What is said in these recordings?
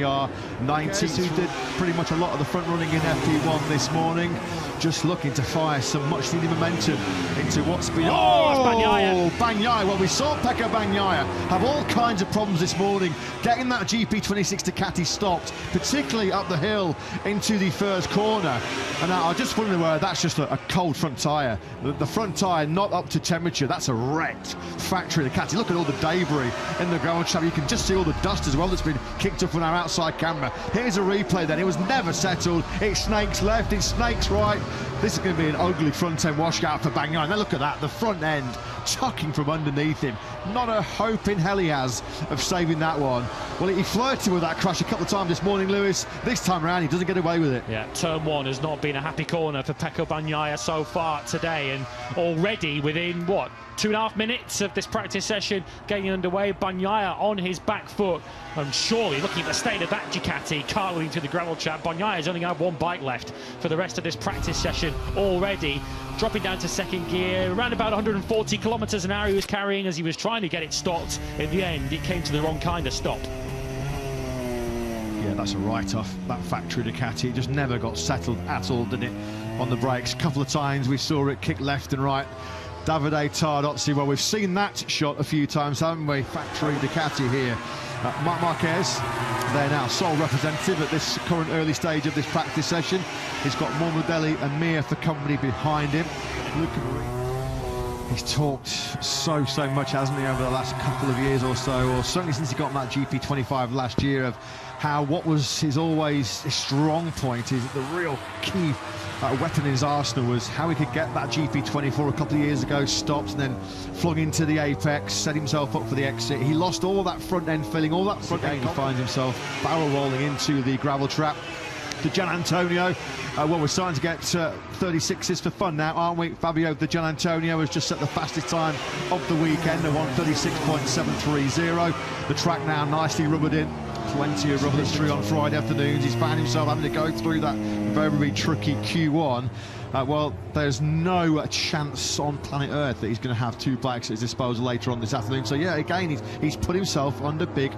are 90, who did pretty much a lot of the front running in FP1 this morning, just looking to fire some much needed momentum into what's been... Bagnaia. Well, we saw Pecco Bagnaia have all kinds of problems this morning getting that GP26 Ducati stopped, particularly up the hill into the first corner. And I just wonder whether that's just a cold front tyre. The front tyre not up to temperature. That's a wrecked factory Ducati. Look at all the debris in the ground trap. You can just see all the dust as well that's been kicked up on our outside camera. Here's a replay then. It was never settled. It snakes left, it snakes right. This is going to be an ugly front end washout for Bagnaia. And then look at that, the front end tucking from underneath him. Not a hope in hell he has of saving that one. Well, he flirted with that crash a couple of times this morning, Lewis. This time around, he doesn't get away with it. Yeah, turn one has not been a happy corner for Pecco Bagnaia so far today, and already within, what, 2.5 minutes of this practice session getting underway, Bagnaia on his back foot. And surely, looking at the state of that Ducati, cartwheeling to the gravel trap, Bagnaia's only going to have one bike left for the rest of this practice session already. Dropping down to second gear, around about 140 kilometres an hour he was carrying as he was trying to get it stopped. In the end, it came to the wrong kind of stop. Yeah, that's a write-off, that factory Ducati. It just never got settled at all, did it, on the brakes. A couple of times we saw it kick left and right. Davide Tardozzi, well, we've seen that shot a few times, haven't we? Factory Ducati here. Marquez, they're now sole representative at this current early stage of this practice session. He's got Morbidelli and Mir for company behind him. Look at, he's talked so much, hasn't he, over the last couple of years or so, or certainly since he got that GP25 last year, of how what was his always his strong point, is the real key weapon in his arsenal was how he could get that GP24 a couple of years ago stopped and then flung into the apex, set himself up for the exit. He lost all that front end filling, all that front end. He finds himself barrel rolling into the gravel trap. To Gian Antonio, well, we're starting to get 36s for fun now, aren't we? Fabio De Gian Antonio has just set the fastest time of the weekend, a 1:36.730. The track now nicely rubbered in. Plenty of rubber history on Friday afternoons. He's found himself having to go through that very tricky Q1. Well, there's no chance on planet Earth that he's going to have two bikes at his disposal later on this afternoon. So yeah, again, he's put himself under big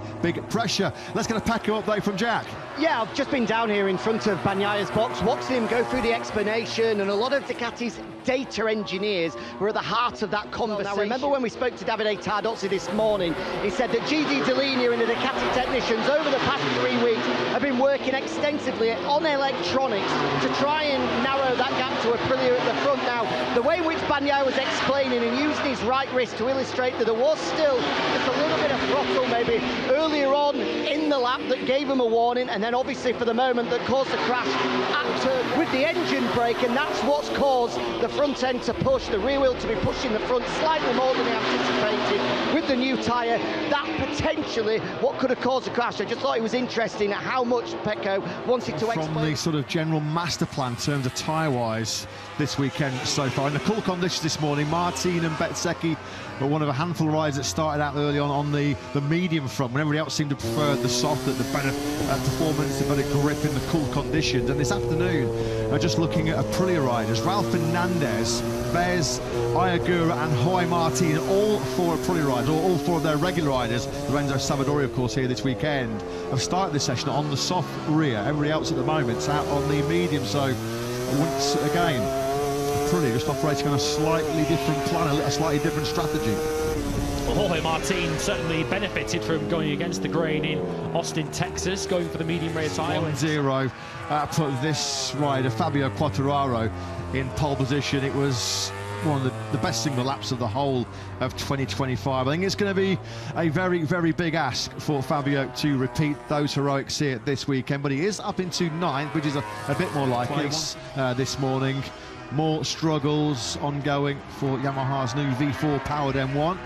pressure. Let's get a Pecco update from Jack. Yeah, I've just been down here in front of Bagnaia's box, watching him go through the explanation, and a lot of Ducati's data engineers were at the heart of that conversation. Now, remember when we spoke to Davide Tardozzi this morning, he said that GD Dell'Igna and the Ducati technicians over the past 3 weeks have been working extensively on electronics to try and narrow that gap to Aprilia at the front. Now, the way in which Bagnaia was explaining and using his right wrist to illustrate that there was still just a little bit of throttle maybe earlier on in the lap that gave him a warning, and then obviously for the moment that caused the crash at turn with the engine brake, and that's what's caused the front end to push, the rear wheel to be pushing the front slightly more than he anticipated with the new tyre. That potentially what could have caused the crash. I just thought it was interesting at how much Pecco wanted to explain. From the sort of general master plan in terms of tyre-wise this weekend so far, in the cool conditions this morning, Martin and Bezzecchi were one of a handful of riders that started out early on the medium front, when everybody else seemed to prefer the soft, the better performance, the better grip in the cool conditions. And this afternoon, just looking at Aprilia riders, Ralph Fernandez, Bez, Ayagura and Jorge Martin, all four Aprilia riders, or all four of their regular riders, Lorenzo Savadori of course here this weekend, have started this session on the soft rear. Everybody else at the moment is out on the medium, so once again, Aprilia just operating on a slightly different plan, a slightly different strategy. Well, Jorge Martin certainly benefited from going against the grain in Austin, Texas, going for the medium rear tyre. 1-0 put this rider, Fabio Quartararo, in pole position. It was one of the best single laps of the whole of 2025. I think it's going to be a very big ask for Fabio to repeat those heroics here this weekend, but he is up into 9th, which is a bit more likely this morning. More struggles ongoing for Yamaha's new V4 powered M1.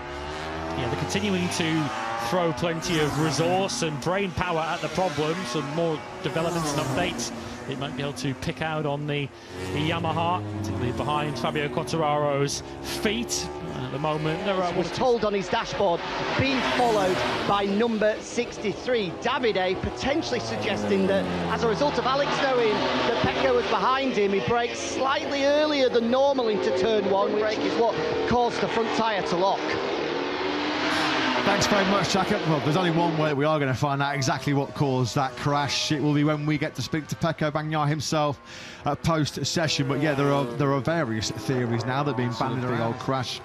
Yeah, they're continuing to throw plenty of resource and brain power at the problem. Some more developments and updates it might be able to pick out on the Yamaha, particularly behind Fabio Quartararo's feet. At the moment, there was told on his dashboard, being followed by number 63. Davide potentially suggesting that as a result of Alex knowing that Pecco was behind him, he brakes slightly earlier than normal into turn one, which is what caused the front tyre to lock. Thanks very much, Jack. Well, there's only one way we are going to find out exactly what caused that crash. It will be when we get to speak to Pecco Bagnaia himself post-session. But yeah, there are various theories now that have been bandied around. The old crash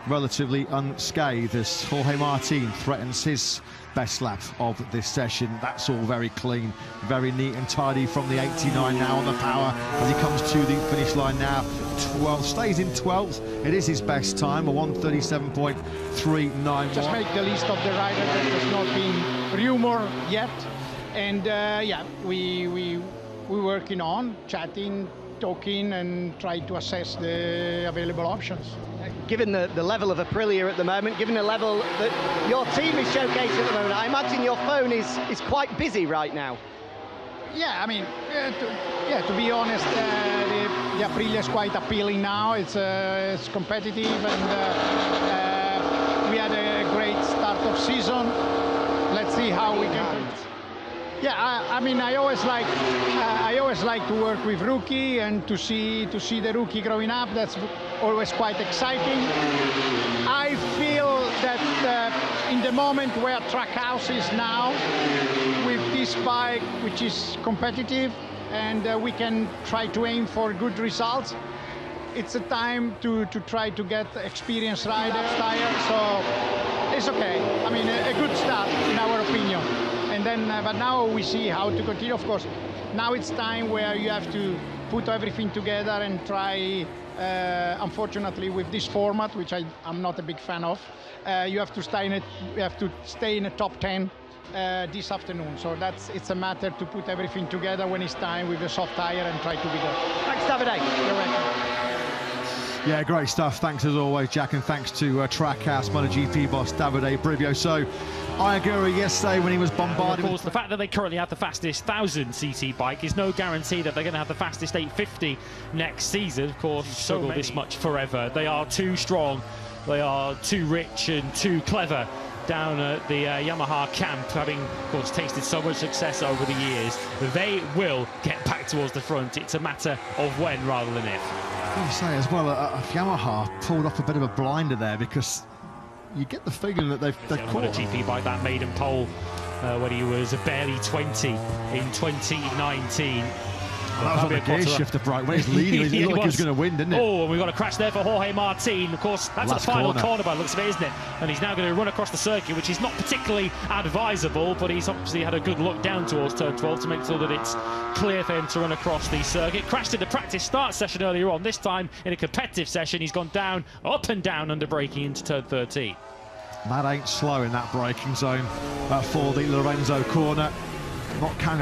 relatively unscathed as Jorge Martin threatens his best lap of this session. That's all very clean, very neat and tidy from the 89 now on the power as he comes to the finish line now. 12, stays in 12th. It is his best time, a 1:37.391. Just make the list of the rider that has not been rumored yet, and yeah, we working on chatting, talking, and try to assess the available options. Given the level of Aprilia at the moment, given the level that your team is showcasing at the moment, I imagine your phone is quite busy right now. Yeah, I mean, to be honest, the Aprilia is quite appealing now. It's competitive, and we had a great start of season. Let's see how we can. Yeah, I mean, I always like to work with rookie and to see the rookie growing up. That's always quite exciting. I feel that in the moment where Trackhouse is now, with this bike, which is competitive, and we can try to aim for good results, it's a time to try to get experienced riders tire. So it's okay. I mean, a good start in our opinion. And then, but now we see how to continue. Of course, now it's time where you have to put everything together and try. Unfortunately, with this format, which I'm not a big fan of, you have to stay in a top 10 this afternoon. So it's a matter to put everything together when it's time with a soft tire and try to be good. Thanks, Davide. You're welcome. Yeah, great stuff. Thanks as always, Jack, and thanks to Trackhouse MotoGP boss Davide Brivio. So, Iagura yesterday when he was bombarded. Of course, the fact that they currently have the fastest 1000cc bike is no guarantee that they're going to have the fastest 850 next season. Of course, struggle this much forever. They are too strong, they are too rich and too clever down at the Yamaha camp, having, of course, tasted so much success over the years. They will get back towards the front. It's a matter of when rather than if. I would say as well, Yamaha pulled off a bit of a blinder there because you get the feeling that they've caught a GP bike that maiden pole when he was barely 20 in 2019. That was on the gear shifter break. When he's leading, he looked like he was going to win, didn't it? Oh, and we've got a crash there for Jorge Martin. Of course, that's the final corner by the looks of it, isn't it? And he's now going to run across the circuit, which is not particularly advisable, but he's obviously had a good look down towards turn 12 to make sure that it's clear for him to run across the circuit. Crashed in the practice start session earlier on. This time, in a competitive session, he's gone down, up and down under braking into turn 13. That ain't slow in that braking zone for the Lorenzo corner. Not carrying a